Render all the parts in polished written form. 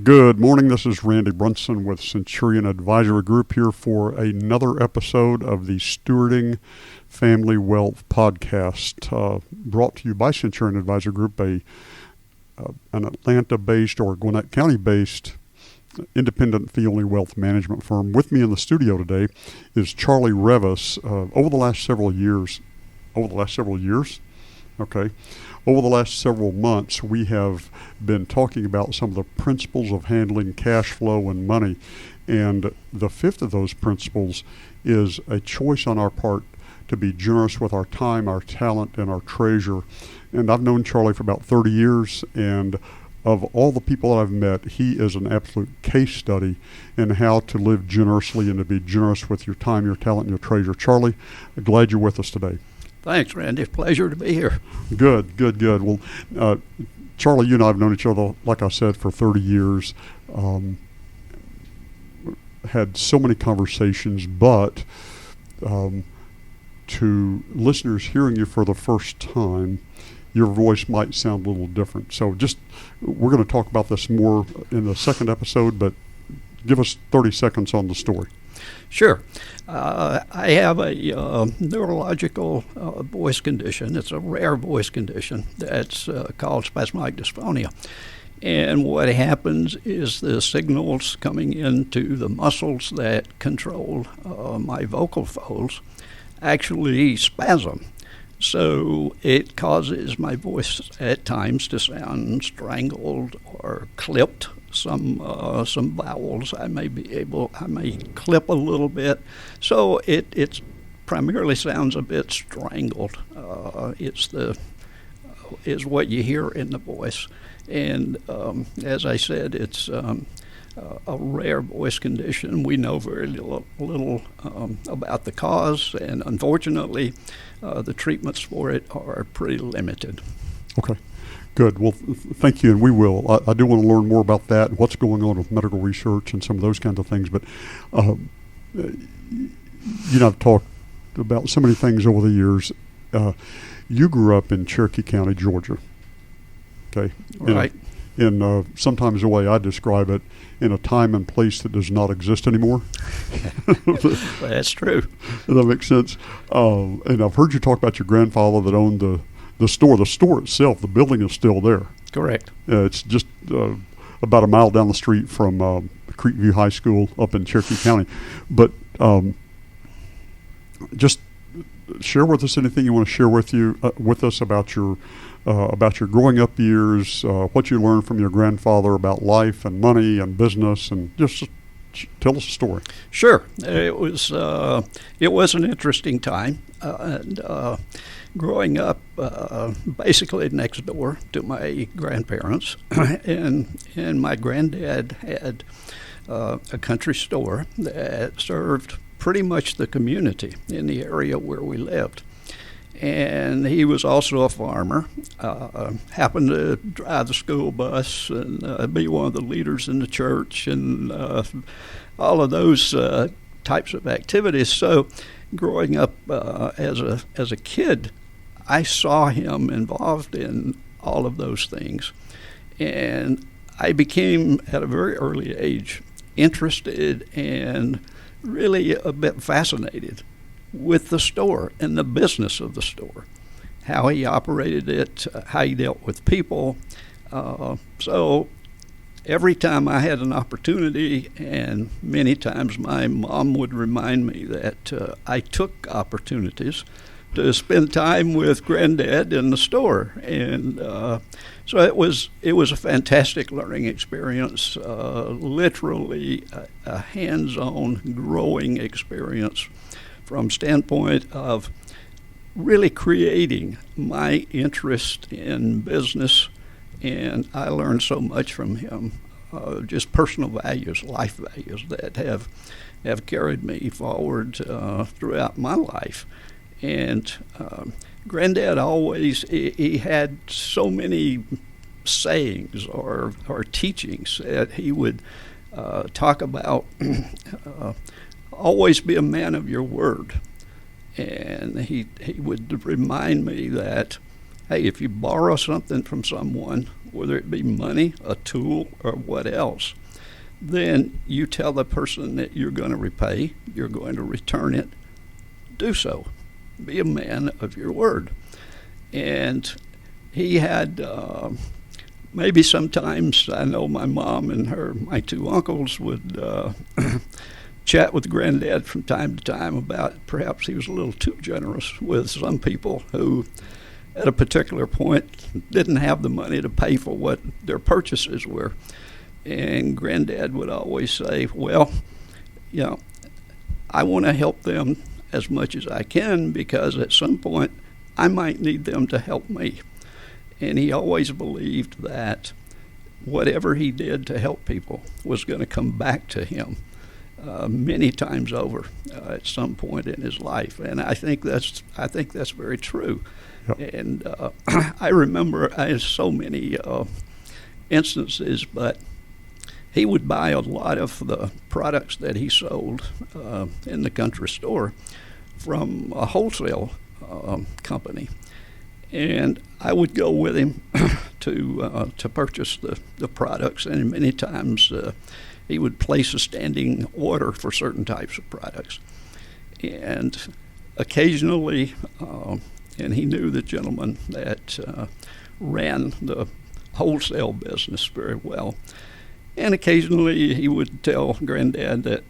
Good morning. This is Randy Brunson with Centurion Advisory Group here for another episode of the Stewarding Family Wealth podcast, brought to you by Centurion Advisory Group, an Atlanta-based or Gwinnett County-based independent fee-only wealth management firm. With me in the studio today is Charlie Reavis. Over the last several months, we have been talking about some of the principles of handling cash flow and money. And the fifth of those principles is a choice on our part to be generous with our time, our talent, and our treasure. And I've known Charlie for about 30 years, and of all the people that I've met, he is an absolute case study in how to live generously and to be generous with your time, your talent, and your treasure. Charlie, I'm glad you're with us today. Thanks, Randy. Pleasure to be here. Good. Well, Charlie, you and I have known each other, like I said, for 30 years. Had so many conversations, but to listeners hearing you for the first time, your voice might sound a little different. So we're going to talk about this more in the second episode, but give us 30 seconds on the story. Sure. I have a neurological voice condition. It's a rare voice condition that's called Spasmodic Dysphonia. And what happens is the signals coming into the muscles that control my vocal folds actually spasm. So it causes my voice at times to sound strangled or clipped. Some vowels I may clip a little bit. So it primarily sounds a bit strangled. Is what you hear in the voice. And as I said, it's a rare voice condition. We know very little about the cause, and unfortunately, the treatments for it are pretty limited. Okay. Good. Well, thank you, and we will. I do want to learn more about that, what's going on with medical research and some of those kinds of things. But I've talked about so many things over the years. You grew up in Cherokee County, Georgia. Okay. Right. In sometimes the way I describe it, in a time and place that does not exist anymore. That's true. Does that make sense? And I've heard you talk about your grandfather that owned the store. The store itself, the building is still there. Correct. It's just about a mile down the street from Creekview High School up in Cherokee County. But just share with us anything you want to share with us about your growing up years, what you learned from your grandfather about life and money and business, and just tell us a story. Sure. It was an interesting time. And growing up basically next door to my grandparents, and my granddad had a country store that served pretty much the community in the area where we lived. And he was also a farmer, happened to drive the school bus and be one of the leaders in the church and all of those types of activities. So growing up as a kid, I saw him involved in all of those things. And I became, at a very early age, interested and really a bit fascinated with the store and the business of the store, how he operated it, how he dealt with people. So every time I had an opportunity, and many times my mom would remind me that I took opportunities to spend time with Granddad in the store. And so it was a fantastic learning experience, literally a hands-on growing experience from standpoint of really creating my interest in business. And I learned so much from him, just personal values, life values that have carried me forward throughout my life. And Granddad always, he had so many sayings or teachings that he would talk about. Always be a man of your word. And he would remind me that hey, if you borrow something from someone, whether it be money, a tool, or what else, then you tell the person that you're going to repay, you're going to return it, do so. Be a man of your word. And he had, maybe sometimes, I know my mom and my two uncles would chat with Granddad from time to time about perhaps he was a little too generous with some people who, at a particular point, didn't have the money to pay for what their purchases were. And Granddad would always say, well, I want to help them as much as I can because at some point I might need them to help me. And he always believed that whatever he did to help people was going to come back to him many times over at some point in his life. And I think that's very true. Yep. And I remember I had so many instances, but he would buy a lot of the products that he sold in the country store from a wholesale company. And I would go with him to purchase the products, and many times he would place a standing order for certain types of products. And occasionally, and he knew the gentleman that ran the wholesale business very well. And occasionally he would tell Granddad that,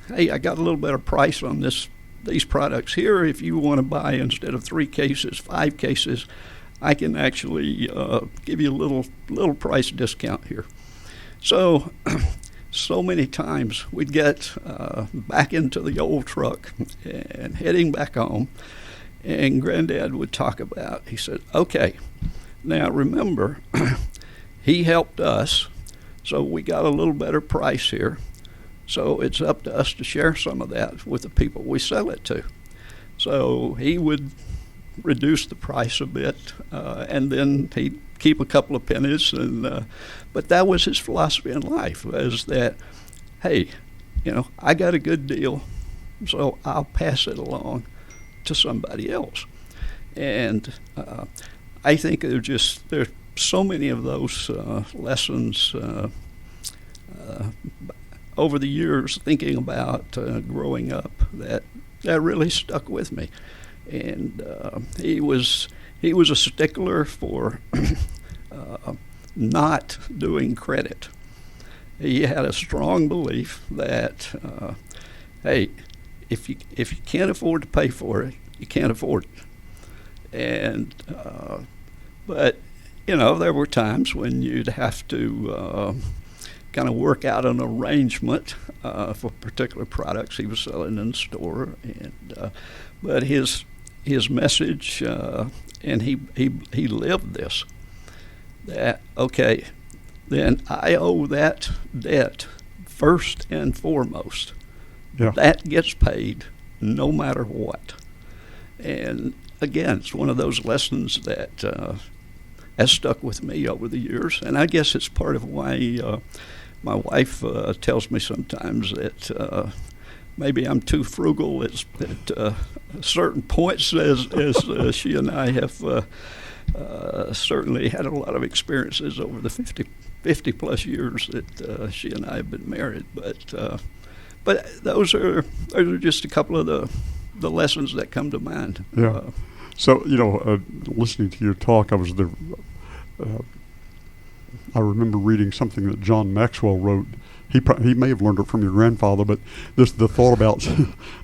hey, I got a little better price on these products here. If you want to buy instead of 3 cases, 5 cases, I can actually give you a little price discount here. So many times we'd get back into the old truck and heading back home, and Granddad would talk about, he said, okay, now remember, he helped us, so we got a little better price here. So it's up to us to share some of that with the people we sell it to. So he would reduce the price a bit, and then he'd keep a couple of pennies. But that was his philosophy in life, was that, hey, I got a good deal, so I'll pass it along to somebody else. And I think there's so many of those lessons over the years, thinking about growing up, that really stuck with me. And he was a stickler for not doing credit. He had a strong belief that, hey, if you can't afford to pay for it, you can't afford it. And but there were times when you'd have to kind of work out an arrangement for particular products he was selling in the store. And but his message, and he lived this, that, okay, then I owe that debt first and foremost. Yeah. That gets paid no matter what. And again, it's one of those lessons that has stuck with me over the years. And I guess it's part of why my wife tells me sometimes that maybe I'm too frugal at certain points, as she and I have certainly had a lot of experiences over the 50 plus years that she and I have been married. But those are just a couple of the lessons that come to mind. Yeah. So listening to your talk, I was there. I remember reading something that John Maxwell wrote. He may have learned it from your grandfather, but the thought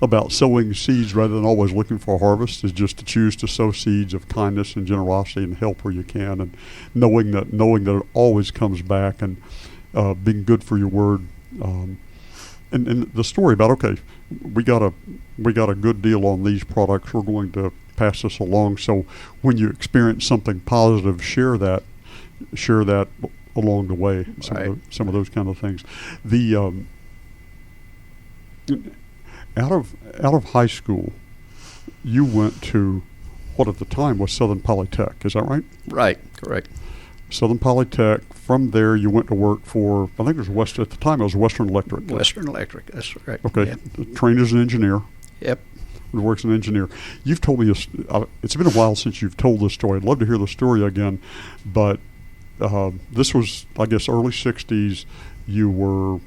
about sowing seeds rather than always looking for a harvest is just to choose to sow seeds of kindness and generosity and help where you can, and knowing that it always comes back, and being good for your word. And the story about, okay, we got a good deal on these products, we're going to pass this along. So when you experience something positive, share that along the way. Some of those kind of things. The out of high school, you went to what at the time was Southern Polytech. Is that right? Right. Correct. Southern Polytech. From there, you went to work for, I think it was at the time it was Western Electric. Western Electric. That's right. Okay. Yep. Trained as an engineer. Yep. works as an engineer. You've told me it's been a while since you've told this story. I'd love to hear the story again, but this was, I guess, early '60s. You were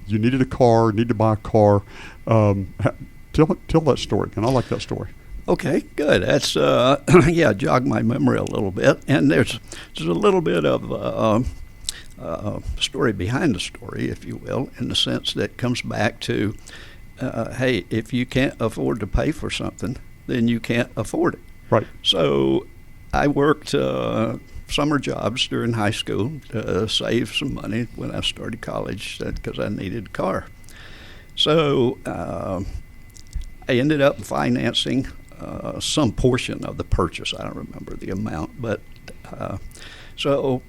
you needed a car, needed to buy a car. Tell that story, and I like that story. Okay, good. That's jog my memory a little bit, and there's a little bit of story behind the story, if you will, in the sense that comes back to, hey, if you can't afford to pay for something, then you can't afford it. Right. So I worked summer jobs during high school to save some money when I started college because I needed a car. So I ended up financing some portion of the purchase. I don't remember the amount, but so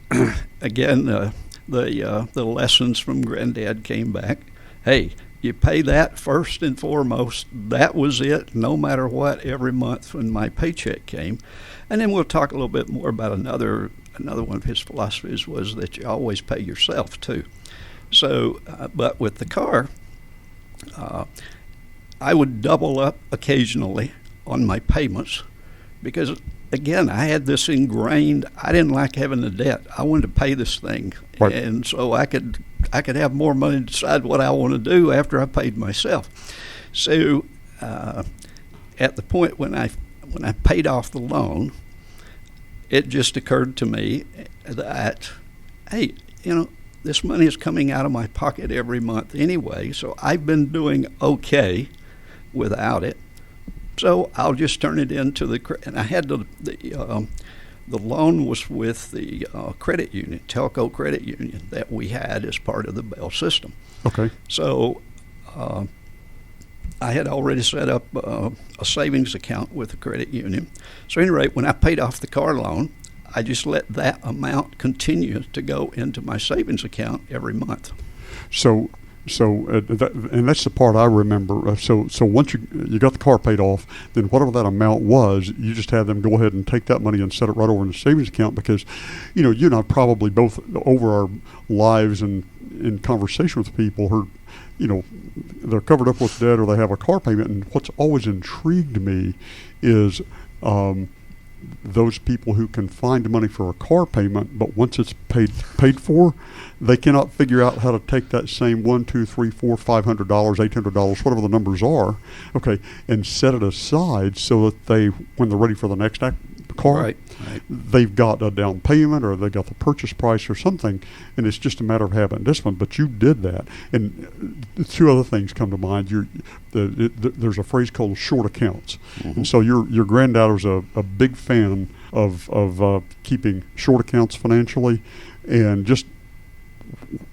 again, the lessons from Granddad came back. Hey, you pay that first and foremost. That was it, no matter what, every month when my paycheck came. And then we'll talk a little bit more about another one of his philosophies was that you always pay yourself too. So, but with the car, I would double up occasionally on my payments because, again, I had this ingrained. I didn't like having the debt. I wanted to pay this thing, right. And so I could have more money to decide what I want to do after I paid myself. So at the point when I paid off the loan, it just occurred to me that, hey, this money is coming out of my pocket every month anyway, so I've been doing okay without it. So I'll just turn it into and I had the loan was with the credit union, telco credit union that we had as part of the Bell system. Okay. So I had already set up a savings account with the credit union. So anyway, when I paid off the car loan, I just let that amount continue to go into my savings account every month. So and that's the part I remember. So once you got the car paid off, then whatever that amount was, you just had them go ahead and take that money and set it right over in the savings account because, you and I probably both over our lives and in conversation with people heard, they're covered up with debt or they have a car payment. And what's always intrigued me is those people who can find money for a car payment, but once it's paid for, they cannot figure out how to take that same $100, $200, $300, $400, $500, $800, whatever the numbers are, okay, and set it aside so that when they're ready for the next car, right. they've got a down payment or they got the purchase price or something, and it's just a matter of having discipline. But you did that, and two other things come to mind. There's a phrase called short accounts, and so your granddad was a big fan of keeping short accounts financially, and just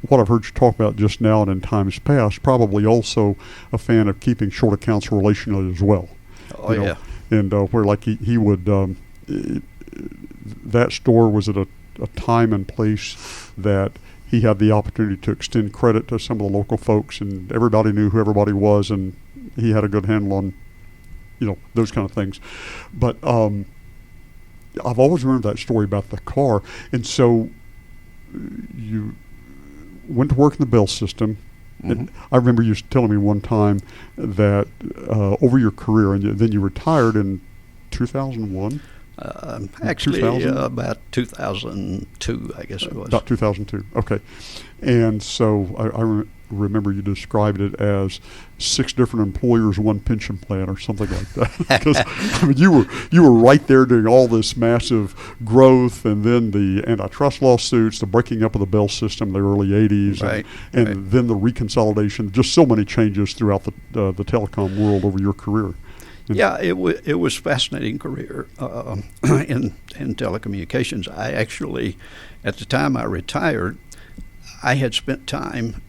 what I've heard you talk about just now and in times past, probably also a fan of keeping short accounts relationally as well. Oh, yeah. And where like he would, that store was at a time and place that he had the opportunity to extend credit to some of the local folks, and everybody knew who everybody was, and he had a good handle on, those kind of things. But I've always remembered that story about the car, and so you went to work in the Bell system. And I remember you telling me one time that over your career, and then you retired in 2001? Actually, 2000? about 2002, I guess it was. About 2002, okay. And so I remember you described it as 6 different employers, 1 pension plan, or something like that. Because you were right there doing all this massive growth, and then the antitrust lawsuits, the breaking up of the Bell system in the early 80s, right, and then the reconsolidation. Just so many changes throughout the telecom world over your career. Yeah, it was a fascinating career in telecommunications. I actually, at the time I retired, I had spent time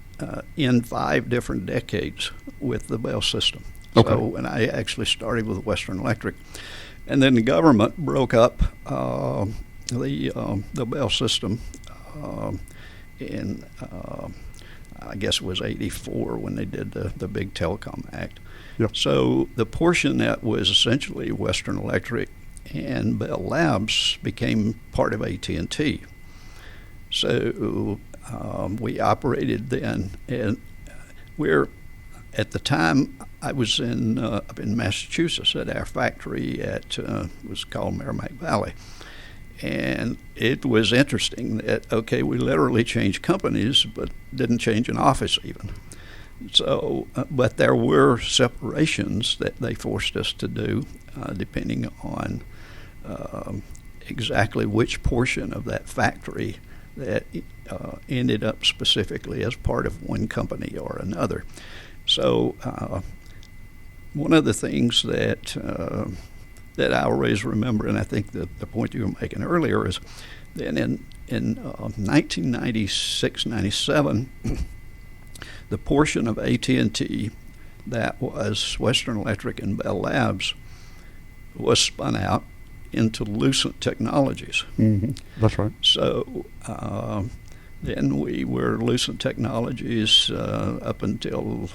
in 5 different decades with the Bell system. Okay. So, and I actually started with Western Electric, and then the government broke up the Bell system in I guess it was '84 when they did the big Telecom Act. Yep. So the portion that was essentially Western Electric and Bell Labs became part of AT&T. So we operated then, and at the time I was up in Massachusetts at our factory at was called Merrimack Valley, and it was interesting that we literally changed companies, but didn't change an office even. So, but there were separations that they forced us to do, depending on exactly which portion of that factory that ended up specifically as part of one company or another. So one of the things that I always remember, and I think the point you were making earlier, is then in 1996-97, the portion of AT&T that was Western Electric and Bell Labs was spun out into Lucent Technologies. Mm-hmm. That's right. So then we were Lucent Technologies up until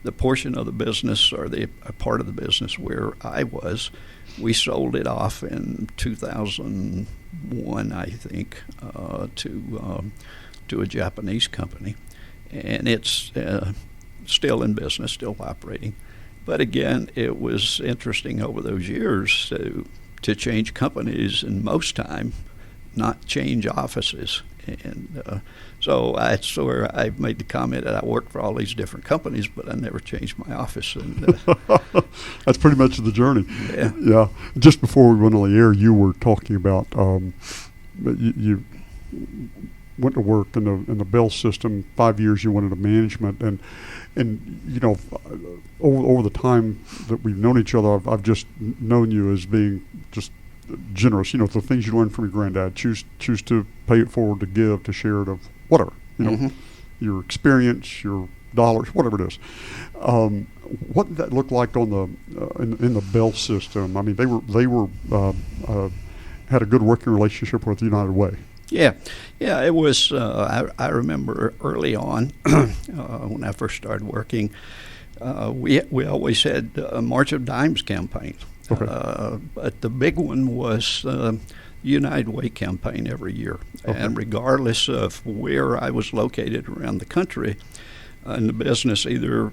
the portion of the business, or a part of the business where I was, we sold it off in 2001, I think, to a Japanese company. And it's still in business, still operating. But again, it was interesting over those years to change companies, and most time not change offices. And so that's where I made the comment that I worked for all these different companies, but I never changed my office. And that's pretty much the journey. Yeah. Yeah. Just before we went on the air, you were talking about you went to work in the Bell system. 5 years you went into management, and you know, over the time that we've known each other, I've just known you as being just generous. You know, the things you learned from your granddad, choose to pay it forward, to give, to share, to whatever. You know, mm-hmm. your experience, your dollars, whatever it is. What did that look like on the in the Bell system? I mean, they were had a good working relationship with United Way. Yeah, it was. I remember early on when I first started working, we always had a March of Dimes campaign. Okay. But the big one was the United Way campaign every year. Okay. And regardless of where I was located around the country in the business, either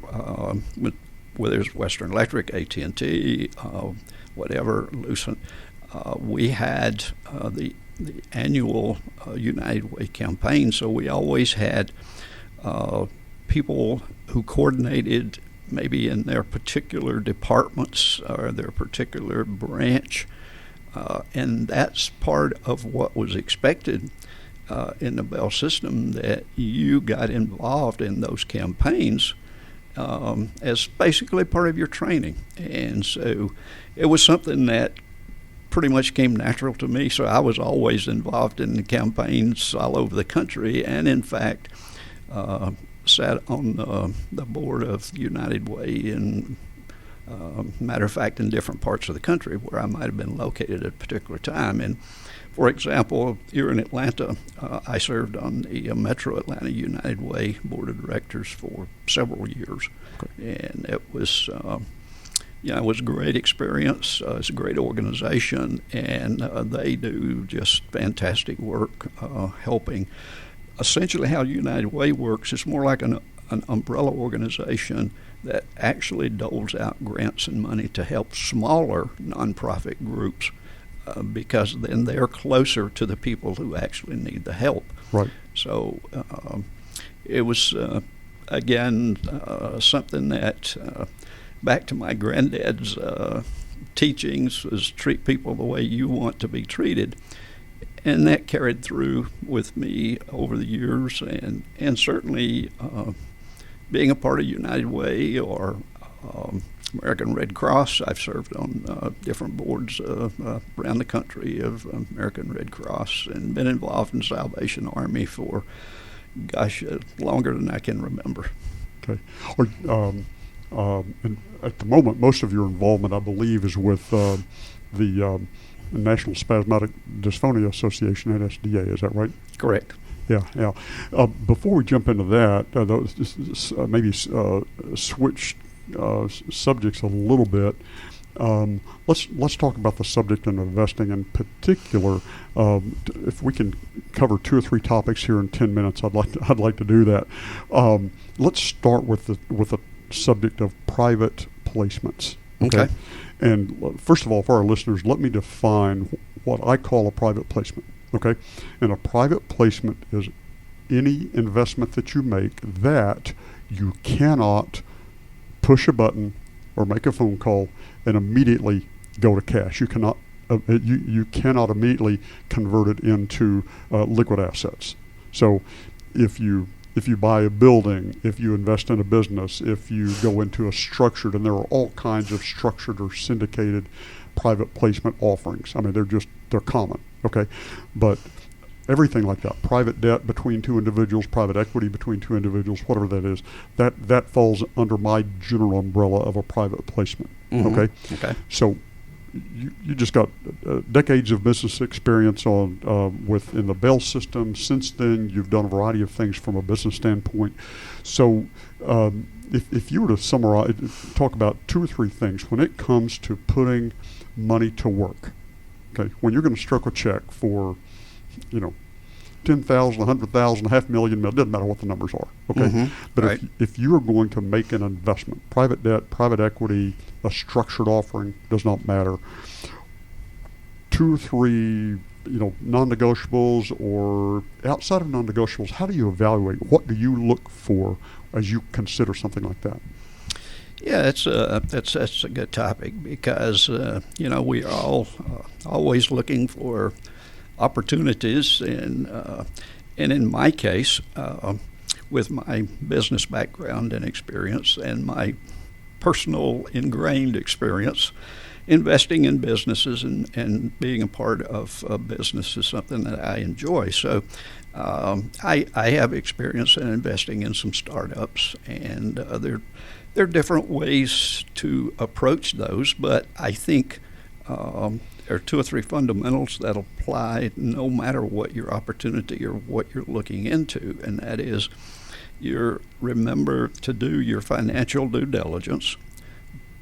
whether it's Western Electric, AT&T, whatever, Lucent, we had the annual United Way campaign. So we always had people who coordinated maybe in their particular departments or their particular branch, and that's part of what was expected in the Bell system, that you got involved in those campaigns as basically part of your training. And so it was something that pretty much came natural to me, so I was always involved in the campaigns all over the country, and in fact sat on the board of United Way in matter of fact in different parts of the country where I might have been located at a particular time. And for example, here in Atlanta, I served on the Metro Atlanta United Way board of directors for several years. Okay. And it was it was a great experience. It's a great organization, and they do just fantastic work helping. Essentially how United Way works is more like an umbrella organization that actually doles out grants and money to help smaller nonprofit groups because then they're closer to the people who actually need the help. Right. So it was, again, something that, back to my granddad's teachings, was treat people the way you want to be treated. And that carried through with me over the years, and certainly being a part of United Way or American Red Cross. I've served on different boards around the country of American Red Cross, and been involved in Salvation Army for, longer than I can remember. Okay. And at the moment, most of your involvement, I believe, is with the National Spasmodic Dysphonia Association, NSDA. Is that right? Correct. Yeah. Before we jump into that, maybe switch subjects a little bit. Let's talk about the subject of investing in particular. If we can cover 2 or 3 topics here in 10 minutes, I'd like to do that. Let's start with the subject of private placements. Okay. And first of all, for our listeners, let me define what I call a private placement. Okay. And a private placement is any investment that you make that you cannot push a button or make a phone call and immediately go to cash. You cannot you cannot immediately convert it into liquid assets. So if you buy a building, if you invest in a business, if you go into a structured, and there are all kinds of structured or syndicated private placement offerings. I mean, they're common, okay? But everything like that, private debt between two individuals, private equity between two individuals, whatever that is, that falls under my general umbrella of a private placement, okay? Okay. So you just got decades of business experience in the Bell system. Since then, you've done a variety of things from a business standpoint. So if you were to summarize, talk about 2 or 3 things when it comes to putting money to work, okay, when you're going to stroke a check for, $10,000, $100,000, $500,000, it doesn't matter what the numbers are, okay? But right. if you are going to make an investment, private debt, private equity, a structured offering, does not matter. 2 or 3, non-negotiables, or outside of non-negotiables, how do you evaluate? What do you look for as you consider something like that? Yeah, that's a good topic because we are all always looking for opportunities, and in my case, with my business background and experience and my personal ingrained experience, investing in businesses and being a part of a business is something that I enjoy. So I have experience in investing in some startups, and there are different ways to approach those, but I think there are 2 or 3 fundamentals that apply no matter what your opportunity or what you're looking into, and that is remember to do your financial due diligence.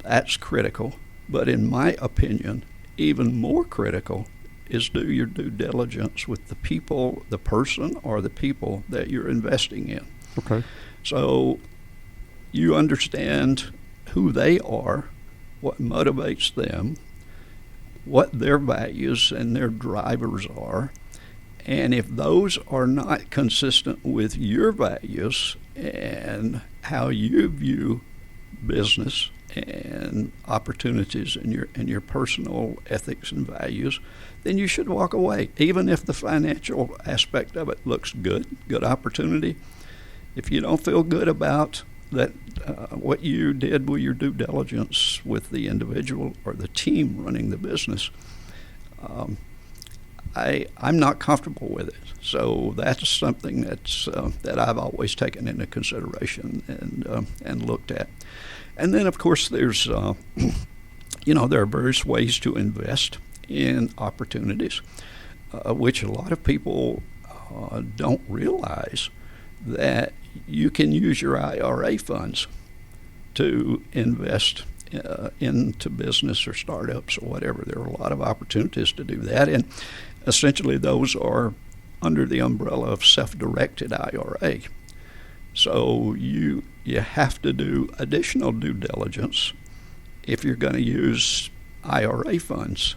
That's critical, but in my opinion, even more critical is do your due diligence with the person or the people that you're investing in. Okay. So you understand who they are, what motivates them, what their values and their drivers are, and if those are not consistent with your values and how you view business and opportunities in your personal ethics and values, then you should walk away, even if the financial aspect of it looks good opportunity. If you don't feel good about that, what you did with your due diligence with the individual or the team running the business, I'm not comfortable with it. So that's something that I've always taken into consideration and looked at. And then, of course, there's there are various ways to invest in opportunities, which a lot of people don't realize that you can use your IRA funds to invest into business or startups or whatever. There are a lot of opportunities to do that, and essentially those are under the umbrella of self-directed IRA. So you have to do additional due diligence if you're going to use IRA funds.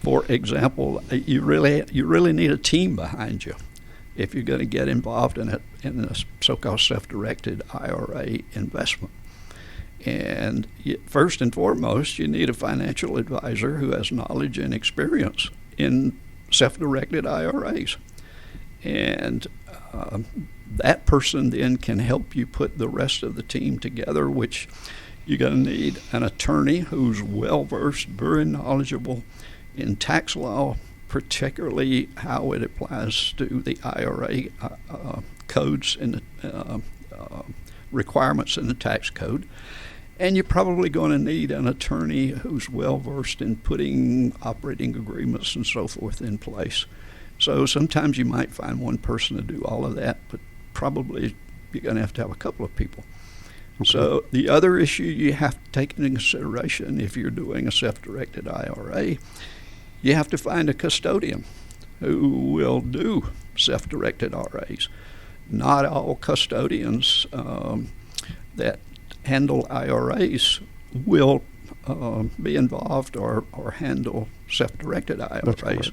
For example, you really need a team behind you if you're going to get involved in a so-called self-directed IRA investment. And first and foremost, you need a financial advisor who has knowledge and experience in self-directed IRAs. And that person then can help you put the rest of the team together, which you're going to need an attorney who's well-versed, very knowledgeable in tax law, particularly how it applies to the IRA codes and the requirements in the tax code. And you're probably going to need an attorney who's well-versed in putting operating agreements and so forth in place. So sometimes you might find one person to do all of that, but probably you're going to have a couple of people. Okay. So the other issue you have to take into consideration if you're doing a self-directed IRA, you have to find a custodian who will do self-directed IRAs. Not all custodians that handle IRAs will be involved or handle self-directed IRAs. That's correct.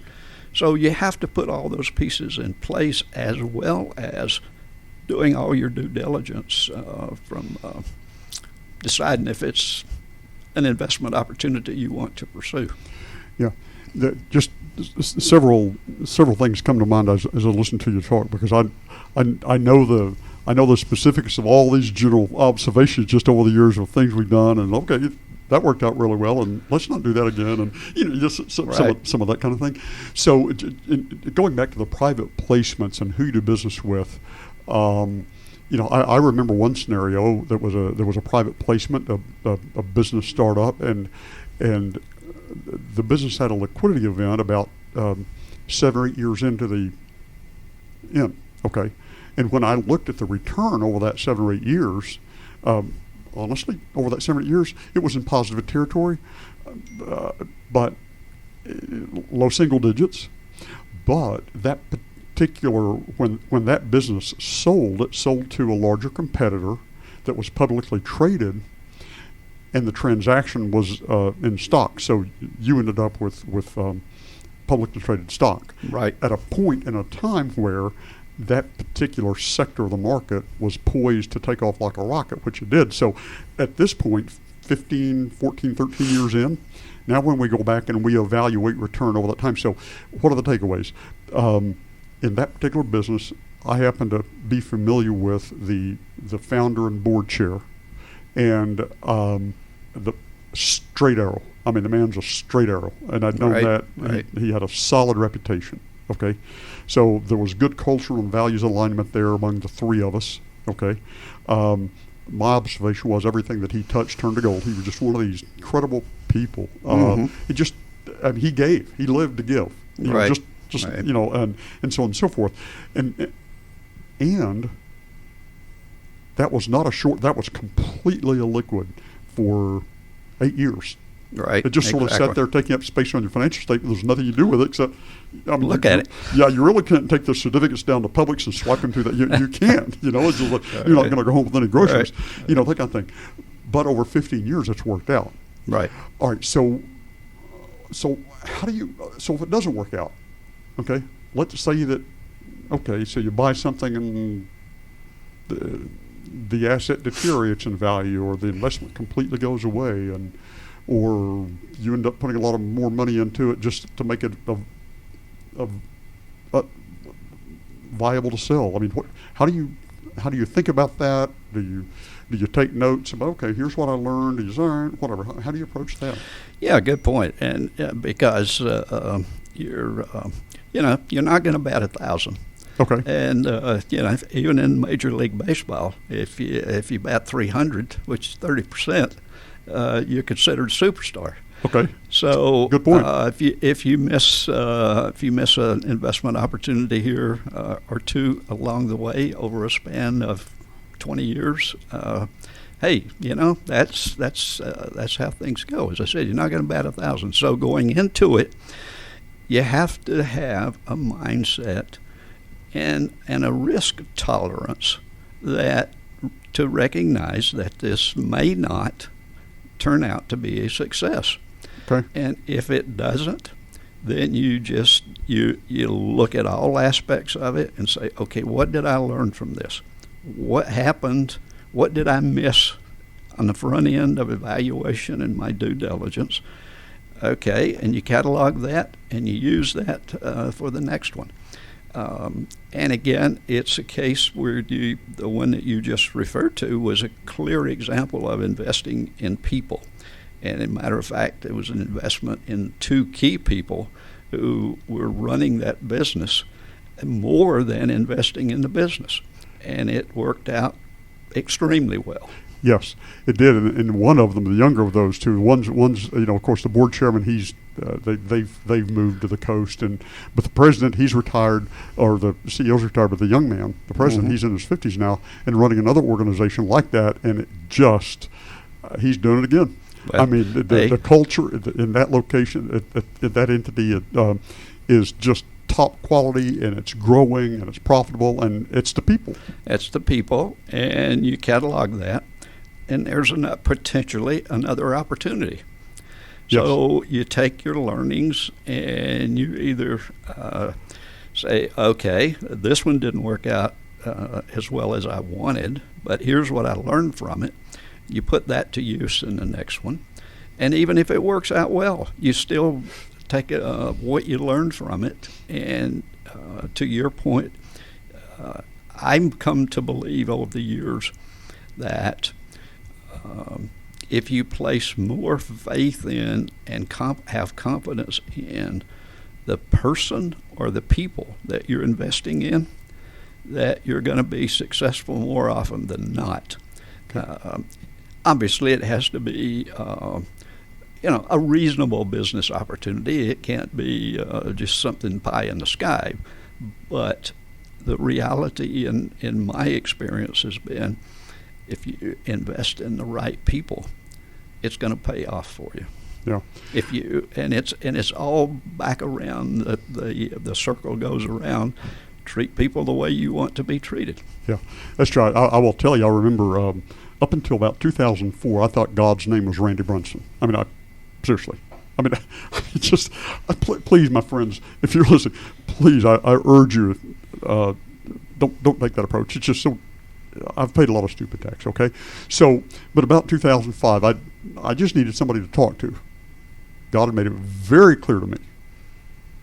So you have to put all those pieces in place, as well as doing all your due diligence from deciding if it's an investment opportunity you want to pursue. Yeah, just several things come to mind as I listen to you talk, because I know the specifics of all these general observations just over the years of things we've done, and okay, that worked out really well, and let's not do that again, and just some of that kind of thing. So going back to the private placements and who you do business with, I remember one scenario that there was a private placement, a business startup, and the business had a liquidity event about 7 or 8 years into the end. Okay, and when I looked at the return over that 7 or 8 years. Honestly, over that 7 or 8 years, it was in positive territory, but low single digits. But that particular, when that business sold, it sold to a larger competitor that was publicly traded, and the transaction was in stock. So you ended up with publicly traded stock. Right. At a point in a time where that particular sector of the market was poised to take off like a rocket, which it did. So at this point, 15, 14, 13 years in, now when we go back and we evaluate return over that time, so what are the takeaways? In that particular business, I happen to be familiar with the founder and board chair, and the straight arrow. I mean, the man's a straight arrow, and I'd known that. Right. He had a solid reputation. Okay, so there was good cultural and values alignment there among the three of us. Okay, my observation was everything that he touched turned to gold. He was just one of these incredible people. He gave. He lived to give. Right. Just right. And so on and so forth, and that was not a short. That was completely illiquid for 8 years. Right. It just sort of sat there taking up space on your financial statement. There's nothing you do with it except look at it. Yeah, you really can't take the certificates down to Publix and swipe them through that. You can't. It's just like, you're not going to go home with any groceries. Right. That kind of thing. But over 15 years, it's worked out. Right. All right. So how do you? So if it doesn't work out, okay. Let's say that. Okay. So you buy something and the asset deteriorates in value, or the investment completely goes away, or you end up putting a lot of more money into it just to make it viable to sell. I mean, how do you think about that? Do you take notes about, okay, here's what I learned, whatever? How do you approach that? Yeah, good point. And because you're not going to bat 1,000. Okay. And even in Major League Baseball, if you bat 300, which is 30%, you're considered a superstar. Okay. So good point. If you miss an investment opportunity here or two along the way over a span of 20 years, hey, that's how things go. As I said, you're not going to bat 1,000. So going into it, you have to have a mindset and a risk tolerance to recognize that this may not turn out to be a success. Okay. And if it doesn't, then you look at all aspects of it and say, okay, what did I learn from this? What happened? What did I miss on the front end of evaluation and my due diligence? Okay, and you catalog that and you use that for the next one. And again, it's a case where the one that you just referred to was a clear example of investing in people. And as a matter of fact, it was an investment in two key people who were running that business more than investing in the business. And it worked out extremely well. Yes, it did, and one of them, the younger of those two, one's of course the board chairman. They've moved to the coast, but the president, he's retired, or the CEO's retired, but the young man, the president, he's in his 50s now and running another organization like that, and it just he's doing it again. Well, I mean, the culture in that location, that entity, is just top quality, and it's growing, and it's profitable, and it's the people. It's the people, and you catalog that. and there's potentially another opportunity. Yes. So you take your learnings and you either say, okay, this one didn't work out as well as I wanted, but here's what I learned from it. You put that to use in the next one. And even if it works out well, you still take what you learned from it. And to your point, I've come to believe over the years that if you place more faith in and have confidence in the person or the people that you're investing in, that you're going to be successful more often than not. Obviously, it has to be a reasonable business opportunity. It can't be just something pie in the sky. But the reality in my experience has been, if you invest in the right people, it's going to pay off for you. Yeah. It's all back around the circle goes around. Treat people the way you want to be treated. Yeah, that's right. I will tell you. I remember up until about 2004, I thought God's name was Randy Brunson. I mean, seriously. I mean, please, my friends, if you're listening, please, I urge you, don't take that approach. It's just so. I've paid a lot of stupid tax, okay? So, but about 2005, I just needed somebody to talk to. God had made it very clear to me.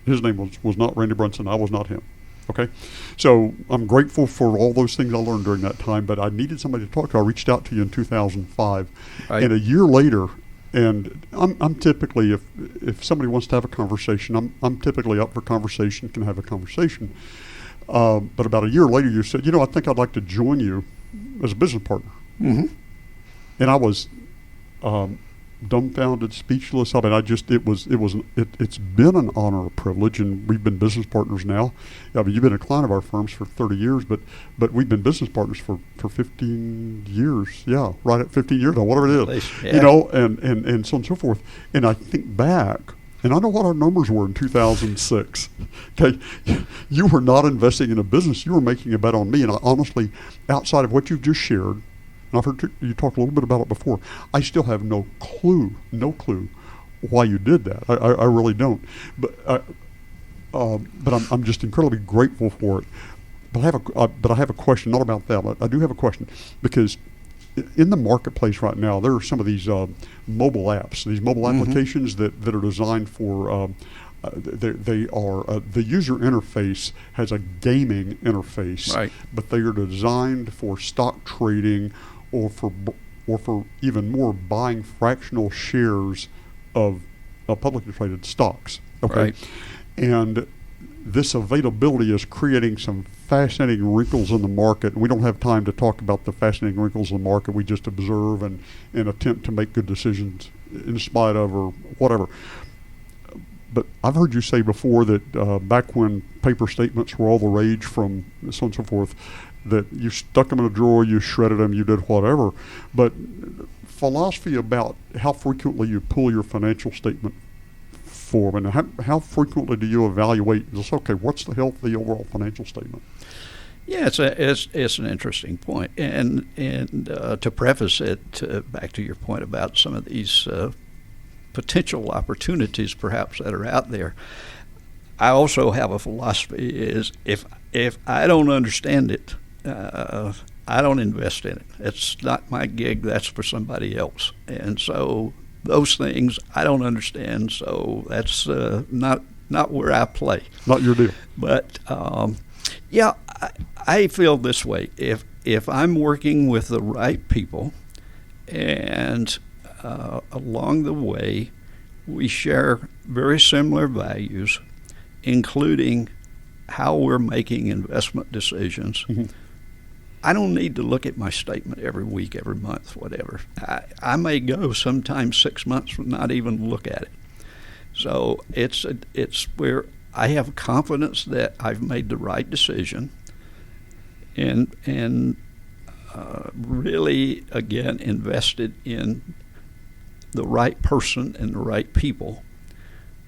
His name was not Randy Brunson. I was not him, okay? So I'm grateful for all those things I learned during that time, but I needed somebody to talk to. I reached out to you in 2005. Right. And a year later, and I'm typically, if somebody wants to have a conversation, I'm typically up for conversation, can have a conversation. But about a year later, you said, I think I'd like to join you as a business partner. Mm-hmm. And I was dumbfounded, speechless. I mean, it's been an honor, a privilege, and we've been business partners now. I mean, you've been a client of our firms for 30 years, but we've been business partners for 15 years. Yeah, right at 15 years now, whatever it is. Yeah. And so on and so forth. And I think back, and I know what our numbers were in 2006. Okay, you were not investing in a business; you were making a bet on me. And I honestly, outside of what you've just shared, and I've heard you talk a little bit about it before, I still have no clue why you did that. I really don't. But I'm just incredibly grateful for it. But I have a question, not about that. I do have a question, because in the marketplace right now, there are some of these mobile apps, these mobile Mm-hmm. applications that are designed for, the user interface has a gaming interface, right. But they are designed for stock trading or for even more buying fractional shares of publicly traded stocks. Okay, right. And this availability is creating some fascinating wrinkles in the market. And we don't have time to talk about the fascinating wrinkles in the market. We just observe and attempt to make good decisions in spite of or whatever. But I've heard you say before that back when paper statements were all the rage, from so on and so forth, that you stuck them in a drawer, you shredded them, you did whatever. But philosophy about how frequently you pull your financial statement form, and how frequently do you evaluate just, okay, what's the health of the overall financial statement? Yeah, it's an interesting point, and to preface it, back to your point about some of these potential opportunities perhaps that are out there, I also have a philosophy: is if I don't understand it, I don't invest in it. It's not my gig. That's for somebody else, and so those things I don't understand. So that's not where I play. Not your deal. But yeah, I feel this way: if I'm working with the right people, and along the way we share very similar values, including how we're making investment decisions. Mm-hmm. I don't need to look at my statement every week, every month, whatever. I may go sometimes 6 months and not even look at it. So it's where I have confidence that I've made the right decision, and really, again, invested in the right person and the right people.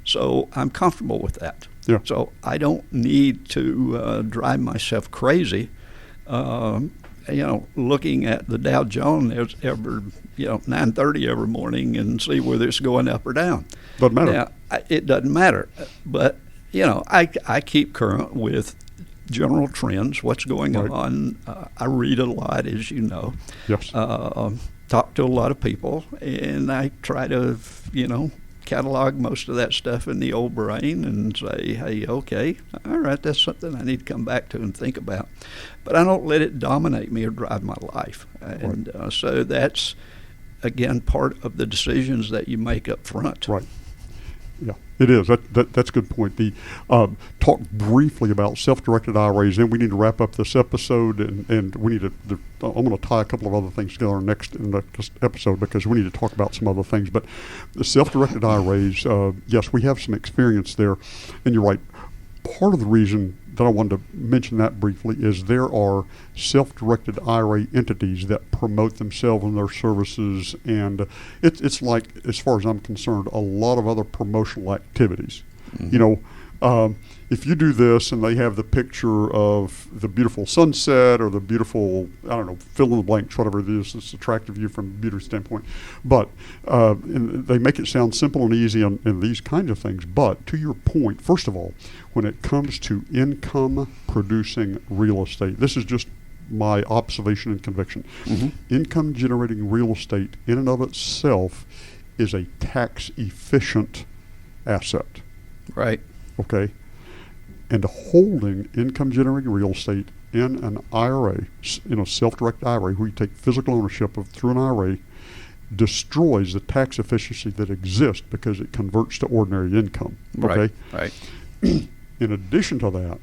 So I'm comfortable with that. Yeah. So I don't need to drive myself crazy looking at the Dow Jones every 9:30 every morning and see whether it's going up or down. Doesn't matter. Now, it doesn't matter, but I keep current with general trends, what's going Right. on. I read a lot, as you know. Yes. Talk to a lot of people, and I try to, catalog most of that stuff in the old brain and say, hey, okay, all right, that's something I need to come back to and think about. But I don't let it dominate me or drive my life. And so that's, again, part of the decisions that you make up front. Right. Yeah, it is. That's a good point. Talk briefly about self-directed IRAs, then we need to wrap up this episode, and we need to. I'm going to tie a couple of other things together in the next episode because we need to talk about some other things. But the self-directed IRAs, yes, we have some experience there, and you're right. Part of the reason that I wanted to mention that briefly is there are self-directed IRA entities that promote themselves and their services, and it's like, as far as I'm concerned, a lot of other promotional activities. Mm-hmm. If you do this and they have the picture of the beautiful sunset or the beautiful, fill in the blanks, whatever it is that's attractive to you from a beauty standpoint, but and they make it sound simple and easy in these kinds of things. But to your point, first of all, when it comes to income producing real estate, this is just my observation and conviction. Mm-hmm. Income generating real estate in and of itself is a tax efficient asset. Right. Okay. And holding income generating real estate in an IRA, in a self-directed IRA, where you take physical ownership of through an IRA, destroys the tax efficiency that exists because it converts to ordinary income. Okay? Right. In addition to that,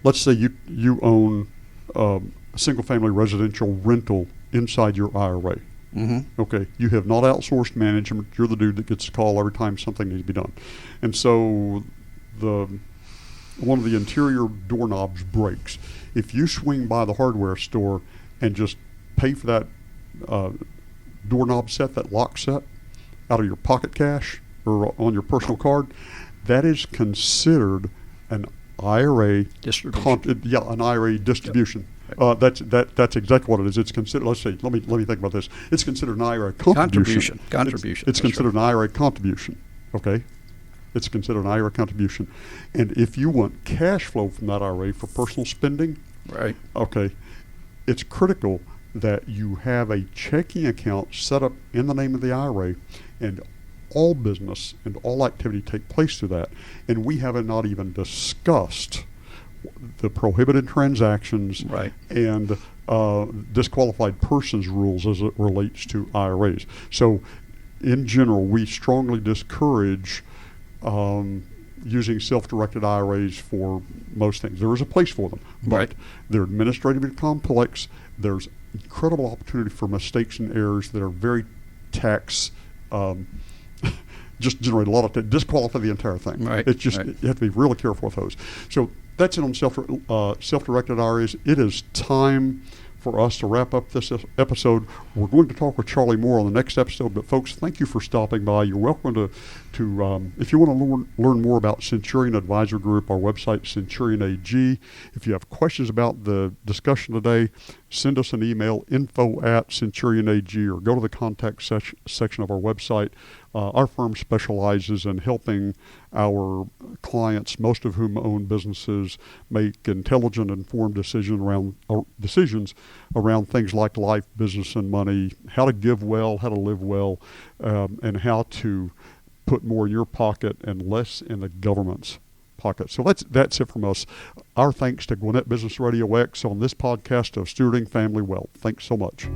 let's say you own a single-family residential rental inside your IRA. Mm-hmm. Okay, you have not outsourced management. You're the dude that gets a call every time something needs to be done, and so one of the interior doorknobs breaks. If you swing by the hardware store and just pay for that doorknob set, that lock set, out of your pocket cash or on your personal card, that is considered an IRA distribution. An IRA distribution. Yep. That's exactly what it is. It's considered. Let's see. Let me think about this. It's considered an IRA contribution. It's considered an IRA contribution. Okay. It's considered an IRA contribution, and if you want cash flow from that IRA for personal spending, right? Okay, it's critical that you have a checking account set up in the name of the IRA, and all business and all activity take place through that. And we haven't not even discussed the prohibited transactions, right, and disqualified persons rules as it relates to IRAs. So, in general, we strongly discourage using self-directed IRAs for most things. There is a place for them, but right, they're administratively complex. There's incredible opportunity for mistakes and errors that are very tax, just generate a lot of disqualify the entire thing. Right. It's just, you have to be really careful with those. So that's it on self-directed IRAs. It is time for us to wrap up this episode. We're going to talk with Charlie more on the next episode, but folks, thank you for stopping by. You're welcome to if you want to learn more about Centurion Advisory Group, our website, Centurion AG. If you have questions about the discussion today, send us an email, info@Centurion AG, or go to the contact section of our website. Our firm specializes in helping our clients, most of whom own businesses, make intelligent, informed decisions around things like life, business, and money, how to give well, how to live well, and how to put more in your pocket and less in the government's pocket. So that's it from us. Our thanks to Gwinnett Business RadioX on this podcast of Stewarding Family Wealth. Thanks so much.